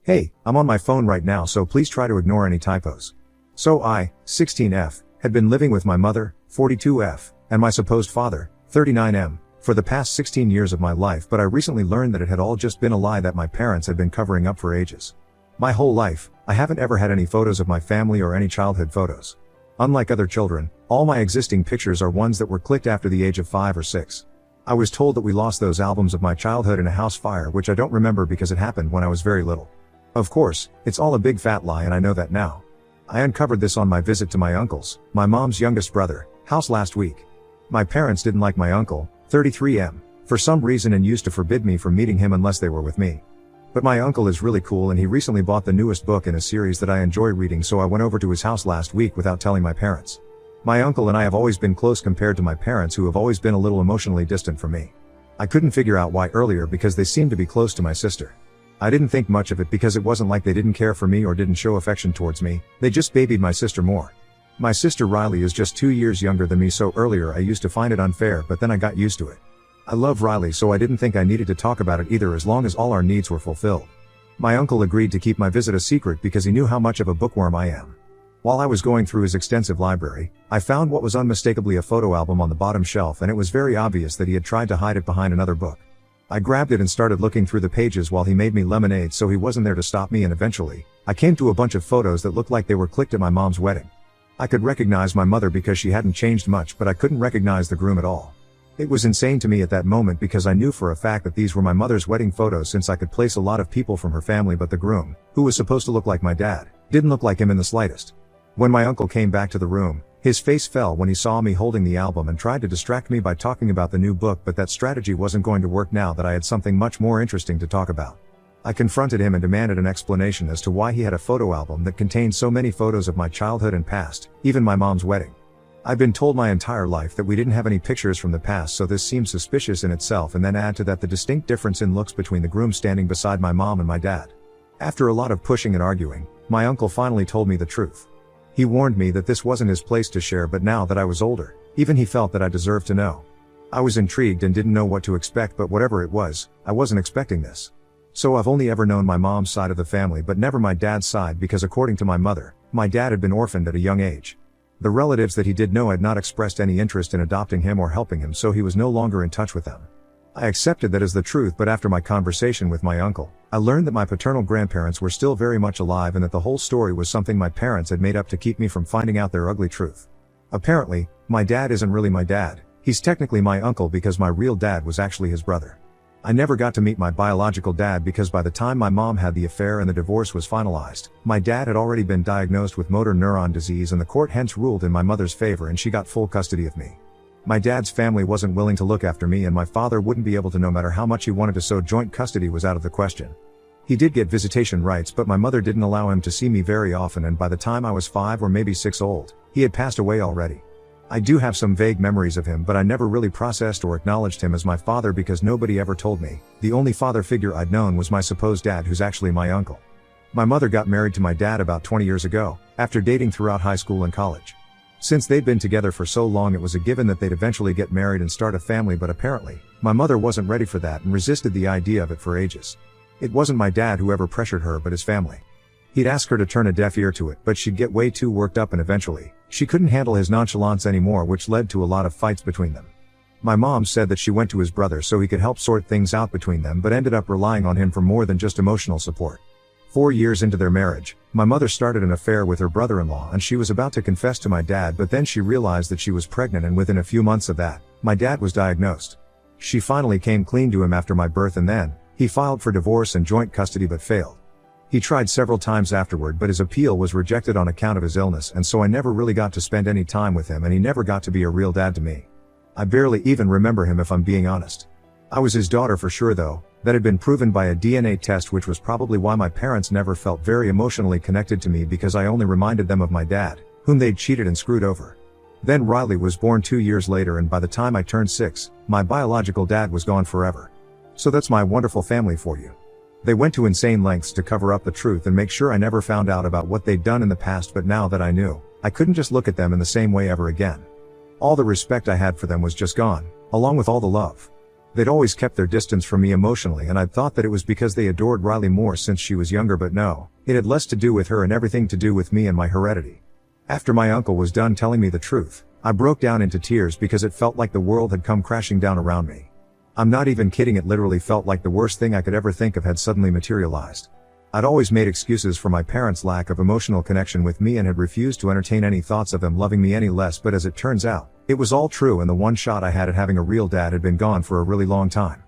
Hey, I'm on my phone right now, so please try to ignore any typos. So I, 16F, had been living with my mother, 42F, and my supposed father, 39M, for the past 16 years of my life, but I recently learned that it had all just been a lie that my parents had been covering up for ages. My whole life, I haven't ever had any photos of my family or any childhood photos. Unlike other children, all my existing pictures are ones that were clicked after the age of 5 or 6. I was told that we lost those albums of my childhood in a house fire, which I don't remember because it happened when I was very little. Of course, it's all a big fat lie and I know that now. I uncovered this on my visit to my uncle's, my mom's youngest brother, house last week. My parents didn't like my uncle, 33M, for some reason and used to forbid me from meeting him unless they were with me. But my uncle is really cool and he recently bought the newest book in a series that I enjoy reading, so I went over to his house last week without telling my parents. My uncle and I have always been close compared to my parents, who have always been a little emotionally distant from me. I couldn't figure out why earlier because they seemed to be close to my sister. I didn't think much of it because it wasn't like they didn't care for me or didn't show affection towards me, they just babied my sister more. My sister Riley is just 2 years younger than me, so earlier I used to find it unfair, but then I got used to it. I love Riley, so I didn't think I needed to talk about it either as long as all our needs were fulfilled. My uncle agreed to keep my visit a secret because he knew how much of a bookworm I am. While I was going through his extensive library, I found what was unmistakably a photo album on the bottom shelf, and it was very obvious that he had tried to hide it behind another book. I grabbed it and started looking through the pages while he made me lemonade, so he wasn't there to stop me, and eventually, I came to a bunch of photos that looked like they were clicked at my mom's wedding. I could recognize my mother because she hadn't changed much, but I couldn't recognize the groom at all. It was insane to me at that moment because I knew for a fact that these were my mother's wedding photos, since I could place a lot of people from her family, but the groom, who was supposed to look like my dad, didn't look like him in the slightest. When my uncle came back to the room, his face fell when he saw me holding the album and tried to distract me by talking about the new book, but that strategy wasn't going to work now that I had something much more interesting to talk about. I confronted him and demanded an explanation as to why he had a photo album that contained so many photos of my childhood and past, even my mom's wedding. I've been told my entire life that we didn't have any pictures from the past, so this seemed suspicious in itself, and then add to that the distinct difference in looks between the groom standing beside my mom and my dad. After a lot of pushing and arguing, my uncle finally told me the truth. He warned me that this wasn't his place to share, but now that I was older, even he felt that I deserved to know. I was intrigued and didn't know what to expect, but whatever it was, I wasn't expecting this. So I've only ever known my mom's side of the family but never my dad's side, because according to my mother, my dad had been orphaned at a young age. The relatives that he did know had not expressed any interest in adopting him or helping him, so he was no longer in touch with them. I accepted that as the truth, but after my conversation with my uncle, I learned that my paternal grandparents were still very much alive and that the whole story was something my parents had made up to keep me from finding out their ugly truth. Apparently, my dad isn't really my dad, he's technically my uncle because my real dad was actually his brother. I never got to meet my biological dad because by the time my mom had the affair and the divorce was finalized, my dad had already been diagnosed with motor neuron disease, and the court hence ruled in my mother's favor and she got full custody of me. My dad's family wasn't willing to look after me, and my father wouldn't be able to no matter how much he wanted to, so joint custody was out of the question. He did get visitation rights, but my mother didn't allow him to see me very often, and by the time I was 5 or maybe 6 old, he had passed away already. I do have some vague memories of him, but I never really processed or acknowledged him as my father because nobody ever told me. The only father figure I'd known was my supposed dad, who's actually my uncle. My mother got married to my dad about 20 years ago, after dating throughout high school and college. Since they'd been together for so long, it was a given that they'd eventually get married and start a family, but apparently, my mother wasn't ready for that and resisted the idea of it for ages. It wasn't my dad who ever pressured her, but his family. He'd ask her to turn a deaf ear to it, but she'd get way too worked up, and eventually, she couldn't handle his nonchalance anymore, which led to a lot of fights between them. My mom said that she went to his brother so he could help sort things out between them, but ended up relying on him for more than just emotional support. 4 years into their marriage, my mother started an affair with her brother-in-law, and she was about to confess to my dad, but then she realized that she was pregnant, and within a few months of that, my dad was diagnosed. She finally came clean to him after my birth, and then, he filed for divorce and joint custody but failed. He tried several times afterward, but his appeal was rejected on account of his illness, and so I never really got to spend any time with him, and he never got to be a real dad to me. I barely even remember him, if I'm being honest. I was his daughter for sure though, that had been proven by a DNA test, which was probably why my parents never felt very emotionally connected to me, because I only reminded them of my dad, whom they'd cheated and screwed over. Then Riley was born 2 years later, and by the time I turned 6, my biological dad was gone forever. So that's my wonderful family for you. They went to insane lengths to cover up the truth and make sure I never found out about what they'd done in the past, but now that I knew, I couldn't just look at them in the same way ever again. All the respect I had for them was just gone, along with all the love. They'd always kept their distance from me emotionally, and I'd thought that it was because they adored Riley more since she was younger, but no, it had less to do with her and everything to do with me and my heredity. After my uncle was done telling me the truth, I broke down into tears because it felt like the world had come crashing down around me. I'm not even kidding, it literally felt like the worst thing I could ever think of had suddenly materialized. I'd always made excuses for my parents' lack of emotional connection with me and had refused to entertain any thoughts of them loving me any less, but as it turns out, it was all true, and the one shot I had at having a real dad had been gone for a really long time.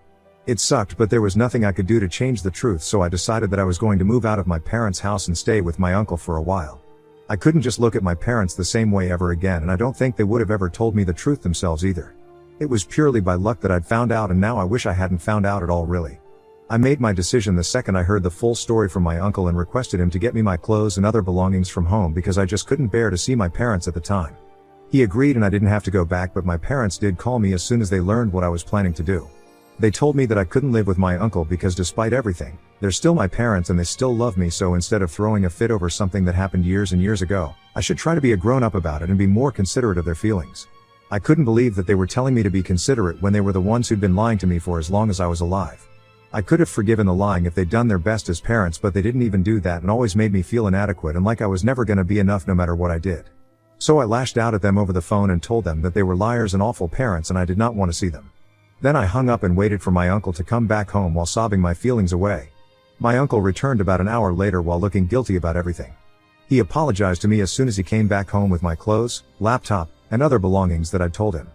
It sucked, but there was nothing I could do to change the truth, so I decided that I was going to move out of my parents' house and stay with my uncle for a while. I couldn't just look at my parents the same way ever again, and I don't think they would have ever told me the truth themselves either. It was purely by luck that I'd found out, and now I wish I hadn't found out at all, really. I made my decision the second I heard the full story from my uncle and requested him to get me my clothes and other belongings from home because I just couldn't bear to see my parents at the time. He agreed and I didn't have to go back, but my parents did call me as soon as they learned what I was planning to do. They told me that I couldn't live with my uncle because despite everything, they're still my parents and they still love me, so instead of throwing a fit over something that happened years and years ago, I should try to be a grown-up about it and be more considerate of their feelings. I couldn't believe that they were telling me to be considerate when they were the ones who'd been lying to me for as long as I was alive. I could have forgiven the lying if they'd done their best as parents, but they didn't even do that and always made me feel inadequate and like I was never gonna be enough no matter what I did. So I lashed out at them over the phone and told them that they were liars and awful parents and I did not want to see them. Then I hung up and waited for my uncle to come back home while sobbing my feelings away. My uncle returned about an hour later while looking guilty about everything. He apologized to me as soon as he came back home with my clothes, laptop, and other belongings that I'd told him.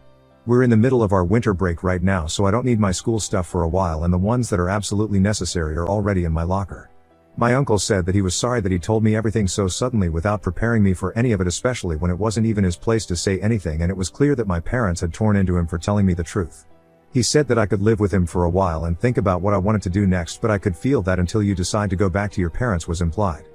We're in the middle of our winter break right now, so I don't need my school stuff for a while, and the ones that are absolutely necessary are already in my locker. My uncle said that he was sorry that he told me everything so suddenly without preparing me for any of it, especially when it wasn't even his place to say anything and it was clear that my parents had torn into him for telling me the truth. He said that I could live with him for a while and think about what I wanted to do next, but I could feel that until you decide to go back to your parents was implied.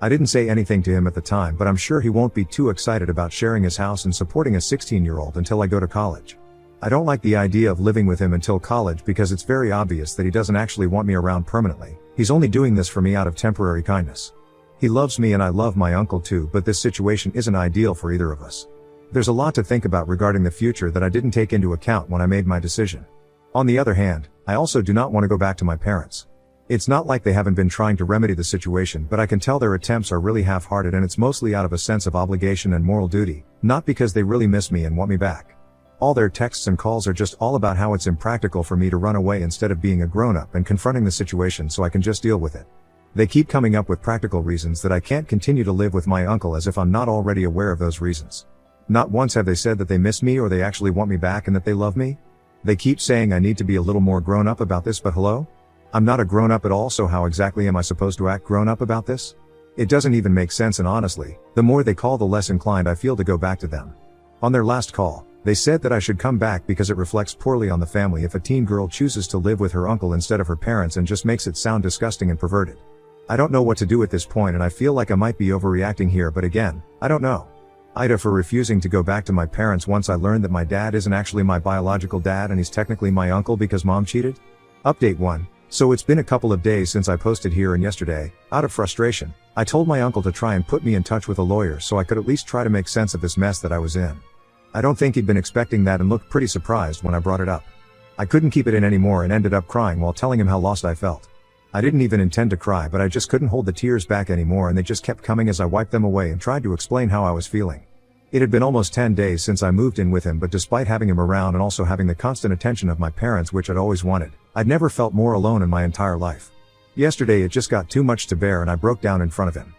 I didn't say anything to him at the time, but I'm sure he won't be too excited about sharing his house and supporting a 16-year-old until I go to college. I don't like the idea of living with him until college because it's very obvious that he doesn't actually want me around permanently. He's only doing this for me out of temporary kindness. He loves me and I love my uncle too, but this situation isn't ideal for either of us. There's a lot to think about regarding the future that I didn't take into account when I made my decision. On the other hand, I also do not want to go back to my parents. It's not like they haven't been trying to remedy the situation, but I can tell their attempts are really half-hearted, and it's mostly out of a sense of obligation and moral duty, not because they really miss me and want me back. All their texts and calls are just all about how it's impractical for me to run away instead of being a grown-up and confronting the situation so I can just deal with it. They keep coming up with practical reasons that I can't continue to live with my uncle, as if I'm not already aware of those reasons. Not once have they said that they miss me or they actually want me back and that they love me. They keep saying I need to be a little more grown up about this, but hello? I'm not a grown up at all, so how exactly am I supposed to act grown up about this? It doesn't even make sense, and honestly, the more they call, the less inclined I feel to go back to them. On their last call, they said that I should come back because it reflects poorly on the family if a teen girl chooses to live with her uncle instead of her parents, and just makes it sound disgusting and perverted. I don't know what to do at this point, and I feel like I might be overreacting here, but again, I don't know. Ida for refusing to go back to my parents once I learned that my dad isn't actually my biological dad and he's technically my uncle because mom cheated? Update 1. So it's been a couple of days since I posted here, and yesterday, out of frustration, I told my uncle to try and put me in touch with a lawyer so I could at least try to make sense of this mess that I was in. I don't think he'd been expecting that and looked pretty surprised when I brought it up. I couldn't keep it in anymore and ended up crying while telling him how lost I felt. I didn't even intend to cry, but I just couldn't hold the tears back anymore, and they just kept coming as I wiped them away and tried to explain how I was feeling. It had been almost 10 days since I moved in with him, but despite having him around and also having the constant attention of my parents, which I'd always wanted, I'd never felt more alone in my entire life. Yesterday it just got too much to bear and I broke down in front of him.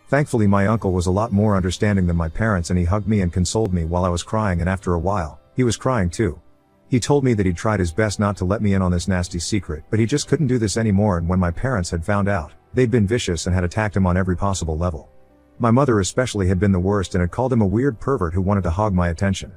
Thankfully my uncle was a lot more understanding than my parents, and he hugged me and consoled me while I was crying, and after a while, he was crying too. He told me that he'd tried his best not to let me in on this nasty secret, but he just couldn't do this anymore, and when my parents had found out, they'd been vicious and had attacked him on every possible level. My mother especially had been the worst and had called him a weird pervert who wanted to hog my attention.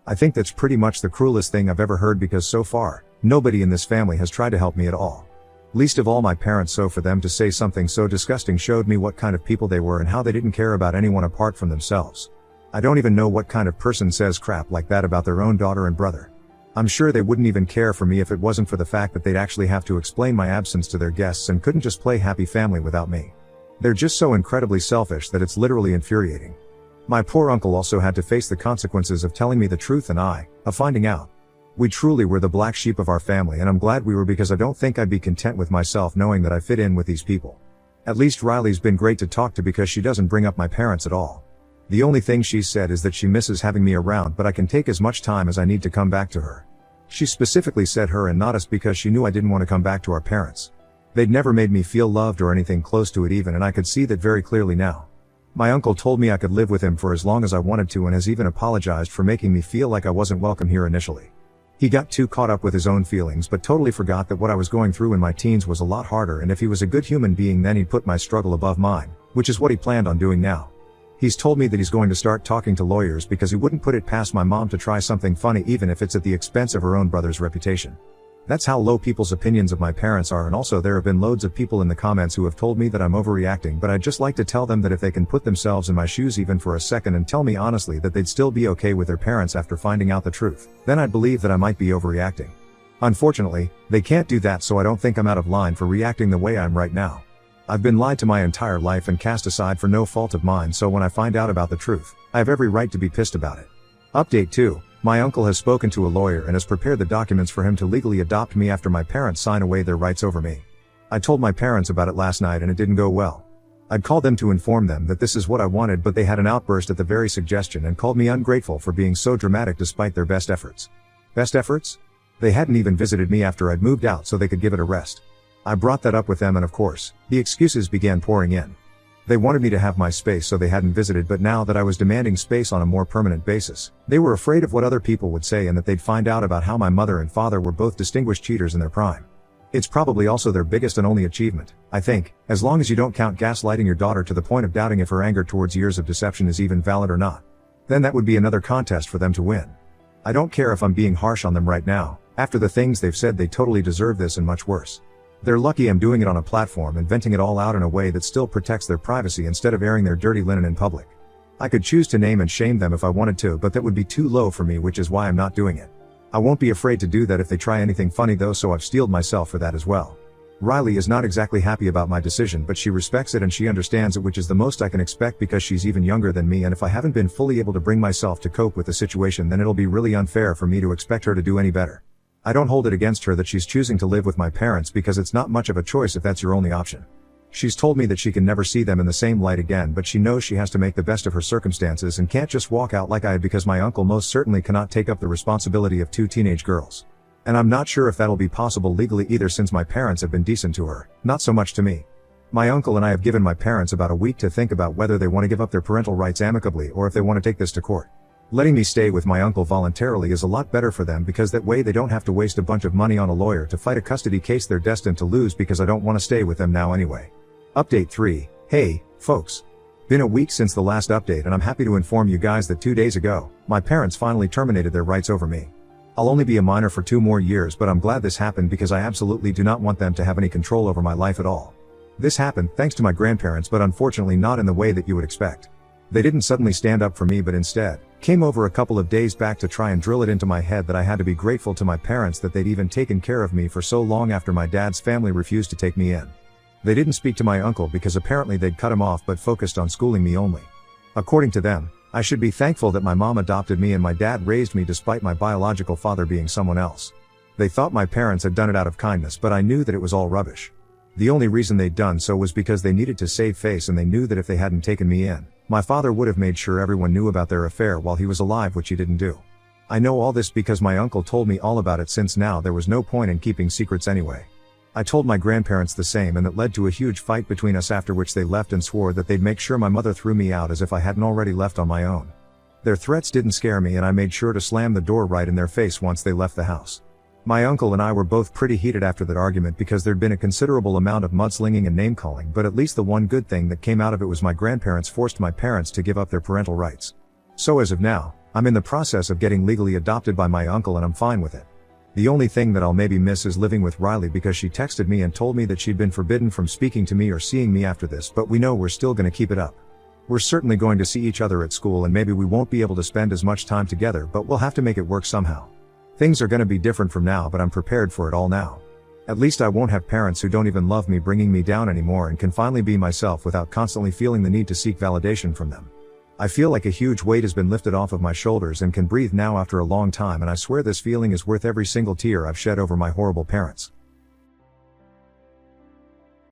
I think that's pretty much the cruelest thing I've ever heard, because so far, nobody in this family has tried to help me at all. Least of all my parents, so for them to say something so disgusting showed me what kind of people they were and how they didn't care about anyone apart from themselves. I don't even know what kind of person says crap like that about their own daughter and brother. I'm sure they wouldn't even care for me if it wasn't for the fact that they'd actually have to explain my absence to their guests and couldn't just play happy family without me. They're just so incredibly selfish that it's literally infuriating. My poor uncle also had to face the consequences of telling me the truth and of finding out. We truly were the black sheep of our family, and I'm glad we were, because I don't think I'd be content with myself knowing that I fit in with these people. At least Riley's been great to talk to because she doesn't bring up my parents at all. The only thing she's said is that she misses having me around, but I can take as much time as I need to come back to her. She specifically said her and not us because she knew I didn't want to come back to our parents. They'd never made me feel loved or anything close to it even, and I could see that very clearly now. My uncle told me I could live with him for as long as I wanted to, and has even apologized for making me feel like I wasn't welcome here initially. He got too caught up with his own feelings but totally forgot that what I was going through in my teens was a lot harder, and if he was a good human being then he'd put my struggle above mine, which is what he planned on doing now. He's told me that he's going to start talking to lawyers because he wouldn't put it past my mom to try something funny even if it's at the expense of her own brother's reputation. That's how low people's opinions of my parents are, and also there have been loads of people in the comments who have told me that I'm overreacting, but I'd just like to tell them that if they can put themselves in my shoes even for a second and tell me honestly that they'd still be okay with their parents after finding out the truth, then I'd believe that I might be overreacting. Unfortunately, they can't do that, so I don't think I'm out of line for reacting the way I'm right now. I've been lied to my entire life and cast aside for no fault of mine, so when I find out about the truth, I have every right to be pissed about it. Update 2. My uncle has spoken to a lawyer and has prepared the documents for him to legally adopt me after my parents sign away their rights over me. I told my parents about it last night and it didn't go well. I'd called them to inform them that this is what I wanted, but they had an outburst at the very suggestion and called me ungrateful for being so dramatic despite their best efforts. Best efforts? They hadn't even visited me after I'd moved out so they could give it a rest. I brought that up with them and of course, the excuses began pouring in. They wanted me to have my space so they hadn't visited, but now that I was demanding space on a more permanent basis, they were afraid of what other people would say and that they'd find out about how my mother and father were both distinguished cheaters in their prime. It's probably also their biggest and only achievement, I think, as long as you don't count gaslighting your daughter to the point of doubting if her anger towards years of deception is even valid or not. Then that would be another contest for them to win. I don't care if I'm being harsh on them right now. After the things they've said, they totally deserve this and much worse. They're lucky I'm doing it on a platform and venting it all out in a way that still protects their privacy instead of airing their dirty linen in public. I could choose to name and shame them if I wanted to, but that would be too low for me, which is why I'm not doing it. I won't be afraid to do that if they try anything funny though, so I've steeled myself for that as well. Riley is not exactly happy about my decision, but she respects it and she understands it, which is the most I can expect because she's even younger than me, and if I haven't been fully able to bring myself to cope with the situation, then it'll be really unfair for me to expect her to do any better. I don't hold it against her that she's choosing to live with my parents because it's not much of a choice if that's your only option. She's told me that she can never see them in the same light again, but she knows she has to make the best of her circumstances and can't just walk out like I had, because my uncle most certainly cannot take up the responsibility of 2 teenage girls. And I'm not sure if that'll be possible legally either, since my parents have been decent to her, not so much to me. My uncle and I have given my parents about a week to think about whether they want to give up their parental rights amicably or if they want to take this to court. Letting me stay with my uncle voluntarily is a lot better for them because that way they don't have to waste a bunch of money on a lawyer to fight a custody case they're destined to lose, because I don't want to stay with them now anyway. Update 3. Hey, folks. Been a week since the last update and I'm happy to inform you guys that 2 days ago, my parents finally terminated their rights over me. I'll only be a minor for 2 more years, but I'm glad this happened because I absolutely do not want them to have any control over my life at all. This happened thanks to my grandparents, but unfortunately not in the way that you would expect. They didn't suddenly stand up for me, but instead came over a couple of days back to try and drill it into my head that I had to be grateful to my parents that they'd even taken care of me for so long after my dad's family refused to take me in. They didn't speak to my uncle because apparently they'd cut him off, but focused on schooling me only. According to them, I should be thankful that my mom adopted me and my dad raised me despite my biological father being someone else. They thought my parents had done it out of kindness, but I knew that it was all rubbish. The only reason they'd done so was because they needed to save face, and they knew that if they hadn't taken me in, my father would have made sure everyone knew about their affair while he was alive, which he didn't do. I know all this because my uncle told me all about it, since now there was no point in keeping secrets anyway. I told my grandparents the same, and that led to a huge fight between us, after which they left and swore that they'd make sure my mother threw me out as if I hadn't already left on my own. Their threats didn't scare me, and I made sure to slam the door right in their face once they left the house. My uncle and I were both pretty heated after that argument because there'd been a considerable amount of mudslinging and name-calling, but at least the one good thing that came out of it was my grandparents forced my parents to give up their parental rights. So as of now, I'm in the process of getting legally adopted by my uncle and I'm fine with it. The only thing that I'll maybe miss is living with Riley, because she texted me and told me that she'd been forbidden from speaking to me or seeing me after this, but we know we're still gonna keep it up. We're certainly going to see each other at school, and maybe we won't be able to spend as much time together, but we'll have to make it work somehow. Things are gonna be different from now, but I'm prepared for it all now. At least I won't have parents who don't even love me bringing me down anymore, and can finally be myself without constantly feeling the need to seek validation from them. I feel like a huge weight has been lifted off of my shoulders and can breathe now after a long time, and I swear this feeling is worth every single tear I've shed over my horrible parents.